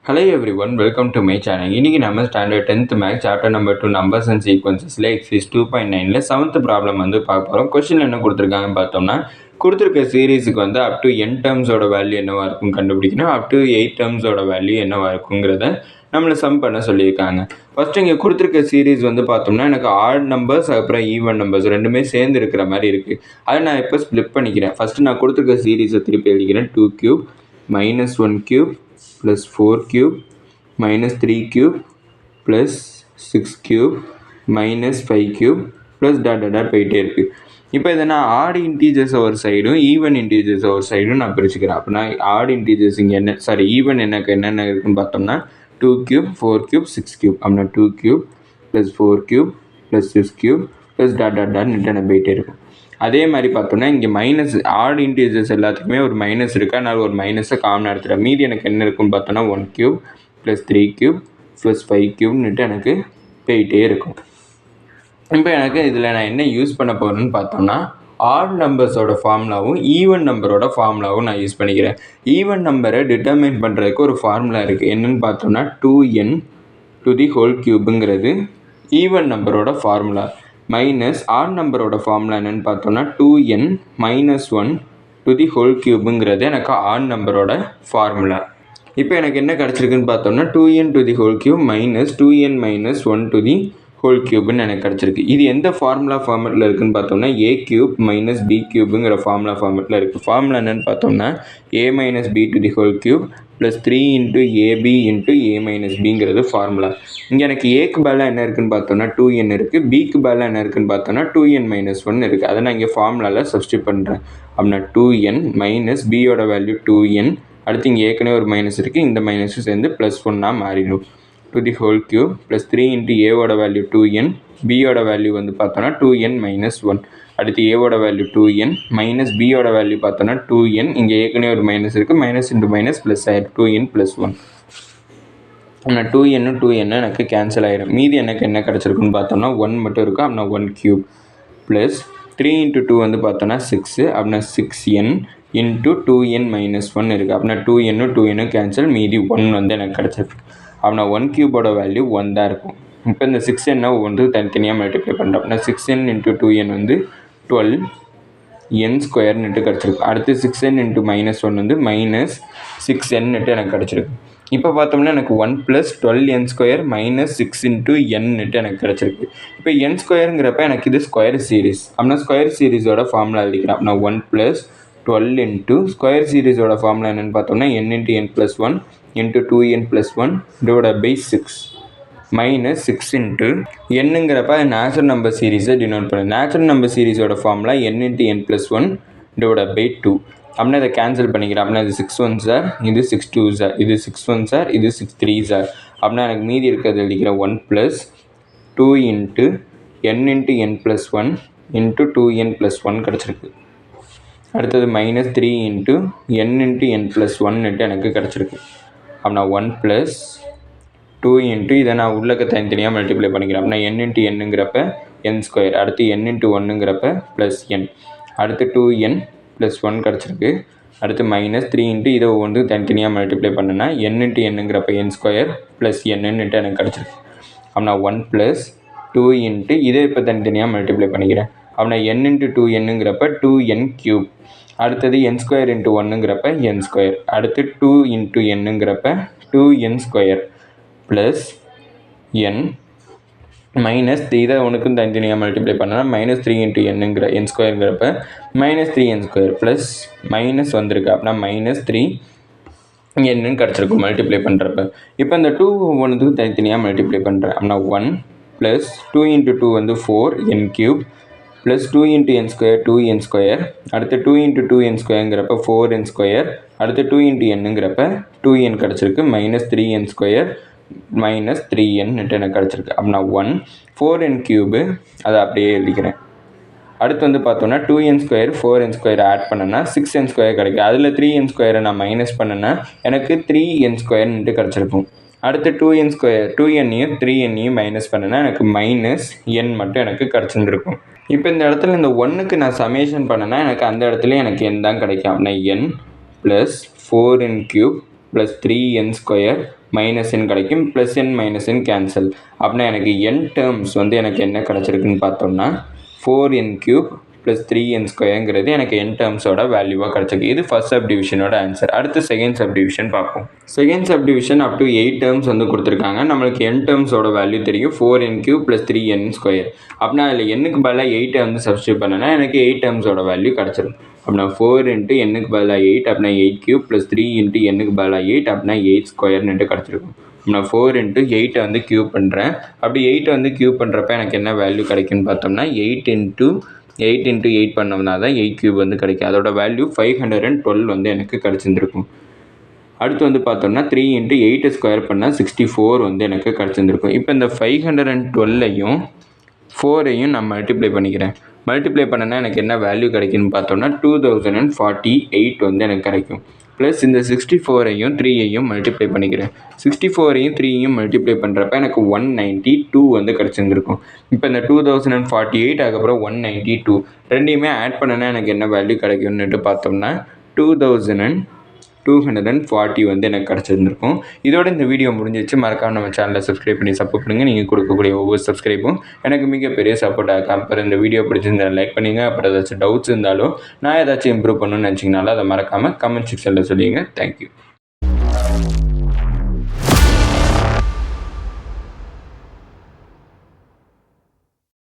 Hello everyone, welcome to my channel. இன்னைக்கு நம்ம standard 10th maths chapter number 2 numbers and சீக்வன்சஸ்ல exercise 2.9ல 7th problem பார்க்க போகிறோம். கொஸ்டின் என்ன கொடுத்துருக்காங்கன்னு பார்த்தோம்னா, கொடுத்துருக்க சீரீஸுக்கு அப் டு n டேர்ம்ஸோட வேல்யூ என்னவா இருக்கும் கண்டுபிடிக்கணும். அப் டு 8 டேர்ம்ஸோட வேல்யூ என்னவா இருக்குங்கிறத நம்மளை சம் பண்ண சொல்லியிருக்காங்க. ஃபர்ஸ்ட் இங்கே கொடுத்துருக்க சீரீஸ் பார்த்தோம்னா எனக்கு ஆட் நம்பர்ஸ் அப்புறம் ஈவன் நம்பர்ஸ் ரெண்டுமே சேர்ந்து இருக்கிற மாதிரி இருக்குது. அதை நான் இப்போ ஸ்ப்ளிட் பண்ணிக்கிறேன். ஃபஸ்ட்டு நான் கொடுத்துருக்க சீரீஸை திருப்பி எழுதிக்கிறேன். 2 cube minus 1 cube plus 4 cube minus 3 cube plus 6 cube minus 5 cube plus dot போயிட்டே இருக்குது. இப்போ இதை நான் ஆட் இன்டீஜர்ஸ் ஒரு சைடும் ஈவன் இன்டீஜர்ஸ் ஒரு சைடும் நான் பிரிச்சுக்கிறேன். அப்படின்னா ஆட் இன்டீஜர்ஸ் இங்கே ஈவன் எனக்கு என்னென்ன இருக்குன்னு பார்த்தோம்னா 2 cube 4 cube 6 cube அப்படின்னா 2 cube plus 4 cube plus 6 cube plus dot போயிட்டே இருக்கும். அதே மாதிரி பார்த்தோம்னா இங்கே மைனஸ் ஆட் இன்டீஜர்ஸ் எல்லாத்துக்குமே ஒரு மைனஸ் இருக்குது. அதனால் ஒரு மைனஸை காமனாக எடுத்துகிறேன். மீதி எனக்கு என்ன இருக்குன்னு பார்த்தோன்னா 1 cube plus 3 cube plus 5 cube எனக்கு போயிட்டே இருக்கும். இப்போ எனக்கு இதில் நான் என்ன யூஸ் பண்ண போகிறேன்னு பார்த்தோம்னா ஆட் நம்பர்ஸோட ஃபார்முலாவும் ஈவன் நம்பரோட ஃபார்முலாவும் நான் யூஸ் பண்ணிக்கிறேன். ஈவன் நம்பரை டிட்டர்மைன் பண்ணுறதுக்கு ஒரு ஃபார்முலா இருக்குது. என்னென்னு பார்த்தோம்னா 2n to the whole cubeங்கிறது ஈவன் நம்பரோட ஃபார்முலா மைனஸ் ஆட் நம்பரோட ஃபார்முலா என்னென்னு பார்த்தோம்னா 2n minus 1 to the whole cubeங்கிறது எனக்கு ஆட் நம்பரோட ஃபார்முலா. இப்போ எனக்கு என்ன கிடச்சிருக்குன்னு பார்த்தோம்னா 2n to the whole cube minus 2n minus 1 to the whole cubeன்னு எனக்கு கிடச்சிருக்கு. இது எந்த ஃபார்முலா ஃபார்மெட்டில் இருக்குதுன்னு பார்த்தோம்னா a cube minus b cubeங்கிற ஃபார்முலா ஃபார்மெட்டில் இருக்குது. ஃபார்முலா என்னென்னு பார்த்தோம்னா a minus b to the whole cube plus 3 into ab into a minus bங்கிறது ஃபார்முலா. இங்கே எனக்கு ஏக்கு பேலாக என்ன இருக்குதுன்னு பார்த்தோம்னா 2n இருக்குது. பிக்கு பேலாக என்ன இருக்குதுன்னு பார்த்தோம்னா 2n minus 1 இருக்குது. அதை நான் இங்கே ஃபார்முலாவில் சப்ஸ்டியூட் பண்ணுறேன். அப்படின்னா 2n மைனஸ் பியோட வேல்யூ 2n, அடுத்து இங்கே ஏற்கனவே ஒரு மைனஸ் இருக்குது, இந்த மைனஸும் சேர்ந்து ப்ளஸ் 1 மாறிடும். to the whole cube plus 3 into a value 2n, பியோட வேல்யூ பார்த்தோன்னா 2n minus 1, அடுத்து ஏவோட வேல்யூ 2n மைனஸ் பியோட வேல்யூ பார்த்தோன்னா 2n, இங்கே ஏற்கனவே ஒரு மைனஸ் இருக்குது, மைனஸ் இன்ட்டு மைனஸ் ப்ளஸ் ஆயிடும் 2n ப்ளஸ் 1. ஆனால் 2n எனக்கு கேன்சல் ஆகிடும். மீதி எனக்கு என்ன கிடச்சிருக்குன்னு பார்த்தோம்னா 1 மட்டும் இருக்கும். அப்படின்னா 1 cube ப்ளஸ் 3 into 2 பார்த்தோன்னா 6, அப்படின்னா 6n into 2n minus 1 இருக்குது. அப்படின்னா 2n கேன்சல், மீதி 1 எனக்கு கிடச்சிருக்கு. அப்படின்னா 1 cube வேல்யூ 1 தான் இருக்கும். இப்போ இந்த 6n தனித்தனியாக மல்டிப்ளை பண்ணுறோம். அப்படின்னா 6n into 2n 12n ஸ்கொயர்னுட்டு கிடச்சிருக்கு. அடுத்து 6n into minus 1 minus 6n எனக்கு கிடச்சிருக்கு. இப்போ பார்த்தோம்னா எனக்கு 1 plus 12n square minus 6 into n எனக்கு கிடச்சிருக்கு. இப்போ n ஸ்கொயருங்கிறப்ப எனக்கு இது ஸ்கொயர் சீரீஸ். அப்படின்னா ஸ்கொயர் சீரீஸோட ஃபார்முலா எழுதிக்கிறேன். அப்படின்னா 1 ப்ளஸ் 12 into ஸ்கொயர் சீரீஸோட ஃபார்முலா என்னென்னு பார்த்தோம்னா n into n plus 1 into 2n plus 1 divided by 6 minus 6 into nங்கிறப்ப நேச்சுரல் நம்பர் சீரீஸை டினோட் பண்ணுது. நேச்சுரல் நம்பர் சீரீஸோட formula n into n plus 1 divided by 2. அப்படின்னா இதை கேன்சல் பண்ணிக்கிறேன். அப்படின்னா இது 6 1 சார், இது 6 2 சார், இது 6 1 சார், இது 6 3 சார். அப்படின்னா எனக்கு மீதி இருக்கிறது எழுதிக்கிறேன் 1 plus 2 into n into n plus 1 into 2n plus 1 கிடச்சிருக்கு. அடுத்தது minus 3 into n into n plus 1 எனக்கு கிடச்சிருக்கு. அப்படின்னா 1 ப்ளஸ் 2 into இதை நான் உள்ளக்க தனித்தனியாக மல்டிப்ளை பண்ணிக்கிறேன். அப்படின்னா n into nங்கிறப்ப n ஸ்கொயர், அடுத்து n into 1ங்கிறப்ப ப்ளஸ் n, அடுத்து 2n ப்ளஸ் 1 கிடச்சிருக்கு. அடுத்து மைனஸ் 3 into இதை தனித்தனியாக மல்டிப்ளை பண்ணுன்னா n into nங்கிறப்ப n square plus n எனக்கு கிடச்சிருக்கு. அப்படின்னா 1 ப்ளஸ் 2 into இதை இப்போ தனித்தனியாக மல்டிப்ளை பண்ணிக்கிறேன். அப்படின்னா n into 2nங்கிறப்ப 2n cube, அடுத்தது n ஸ்கொயர் into 1ங்கிறப்ப n ஸ்கொயர், அடுத்து 2 into nங்கிறப்ப 2n square plus n minus இதை ஒன்றுக்கும் தனித்தனியாக மல்டிப்ளை பண்ணால் மைனஸ் 3 into n ஸ்கொயருங்கிறப்ப minus 3n square plus minus வந்திருக்கு. அப்படின்னா மைனஸ் 3 n கிடச்சிருக்கும் மல்டிப்ளை பண்ணுறப்ப. இப்போ இந்த 2 ஒன்றுக்கும் தனித்தனியாக மல்டிப்ளை பண்ணுறேன். அப்படின்னா 1 plus 2 into 2 4n cube plus 2 into n square 2n square, அடுத்து 2 into 2n ஸ்கொயருங்கிறப்ப 4n ஸ்கொயர், அடுத்து 2 into nங்கிறப்ப 2n கிடச்சிருக்கு, minus 3n square minus 3n எனக்கு கிடச்சிருக்கு. அப்படின்னா 1 4n கியூபு அதை அப்படியே எழுதிக்கிறேன். அடுத்து பார்த்தோன்னா 2n square 4n square add பண்ணேன்னா 6n ஸ்கொயர் கிடைக்கும். அதில் 3n ஸ்கொயரை நான் மைனஸ் பண்ணேன்னா எனக்கு 3n ஸ்கொயர்னுட்டு கிடச்சிருக்கும். அடுத்து 2n ஸ்கொயர் 2n-ஐயும் 3n-ஐயும் மைனஸ் பண்ணேன்னா எனக்கு மைனஸ் n மட்டும் எனக்கு கிடச்சிருந்துருக்கும். இப்போ இந்த இடத்துல இந்த 1க்கு நான் சமேஷன் பண்ணேன்னா எனக்கு அந்த இடத்துல எனக்கு n தான் கிடைக்கும். அப்படின்னா n plus 4n cube plus 3n square minus n கிடைக்கும், plus n minus n cancel. அப்படின்னா எனக்கு n டேர்ம்ஸ் வந்து எனக்கு என்ன கிடச்சிருக்குன்னு பார்த்தோம்னா 4n³ ப்ளஸ் 3n² எனக்கு n டேர்ம்ஸோட வேல்யூவாக கிடச்சிருக்கு. இது ஃபர்ஸ்ட் சப்டிவிஷனோட ஆன்சர். அடுத்து செகண்ட் சப்டிவிஷன் பார்ப்போம். Second subdivision up to 8 terms வந்து கொடுத்துருக்காங்க. நம்மளுக்கு n டேர்ம்ஸோட வேல்யூ தெரியும் 4n³ ப்ளஸ் 3n². அப்படின்னா அதில் n-க்கு பதிலாக 8 வந்து சப்ஸ்டியூட் பண்ணனா எனக்கு 8 டேர்ம்ஸோட வேல்யூ கிடச்சிரும். அப்படின்னா 4 × n-க்கு பதிலாக 8 அப்படின்னா 8³ ப்ளஸ் 3 × n-க்கு பதிலாக 8 அப்படின்னா 8² கிடச்சிருக்கும். நான் 4 × 8 வந்து க்யூப் பண்ணுறேன். அப்படி 8 வந்து க்யூப் பண்ணுறப்ப எனக்கு என்ன வேல்யூ கிடைக்குன்னு பார்த்தோம்னா 8 × 8 பண்ணோம்னா தான் 8³ வந்து கிடைக்கும். அதோட வேல்யூ 512 வந்து எனக்கு கிடச்சிருந்துருக்கும். அடுத்து வந்து பார்த்தோம்னா 3 × 8² பண்ணால் 64 வந்து எனக்கு கிடச்சிருந்துருக்கும். இப்போ இந்த 512ஐயும் 4ஐயும் நான் மல்டிப்ளை பண்ணிக்கிறேன். மல்டிப்ளை பண்ணனா எனக்கு என்ன வேல்யூ கிடைக்குன்னு பார்த்தோம்னா 2048 வந்து எனக்கு கிடைக்கும். ப்ளஸ் இந்த 64ஐயும் 3ஐயும் மல்டிப்ளை பண்ணிக்கிறேன். 64ஐயும் 3ஐயும் மல்டிப்ளை பண்ணுறப்ப எனக்கு 192 வந்து கிடச்சிருந்துருக்கும். இப்போ இந்த 2048 அதுக்கப்புறம் 192 ரெண்டையுமே ஆட் பண்ணனா எனக்கு என்ன வேல்யூ கிடைக்கும்னுட்டு பார்த்தோம்னா 2240 வந்து எனக்கு கிடச்சிருந்துருக்கும். இதோட இந்த வீடியோ முடிஞ்சிச்சு. மறக்காம நம்ம சேனலை சப்ஸ்கிரைப் பண்ணி சப்போர்ட் பண்ணுங்கள். நீங்கள் கொடுக்கக்கூடிய ஒவ்வொரு சப்ஸ்கிரைப்பும் எனக்கு மிகப்பெரிய சப்போர்ட்டாக இருக்கும். அப்புறம் இந்த வீடியோ பிடிச்சிருந்தா லைக் பண்ணுங்கள். அப்புறம் ஏதாச்சும் டவுட்ஸ் இருந்தாலும் நான் ஏதாச்சும் இம்ப்ரூவ் பண்ணணும்னு நினச்சிங்கனாலும் அதை மறக்காமல் கமெண்ட் செக்ஷனில் சொல்லிடுங்க. தேங்க்யூ.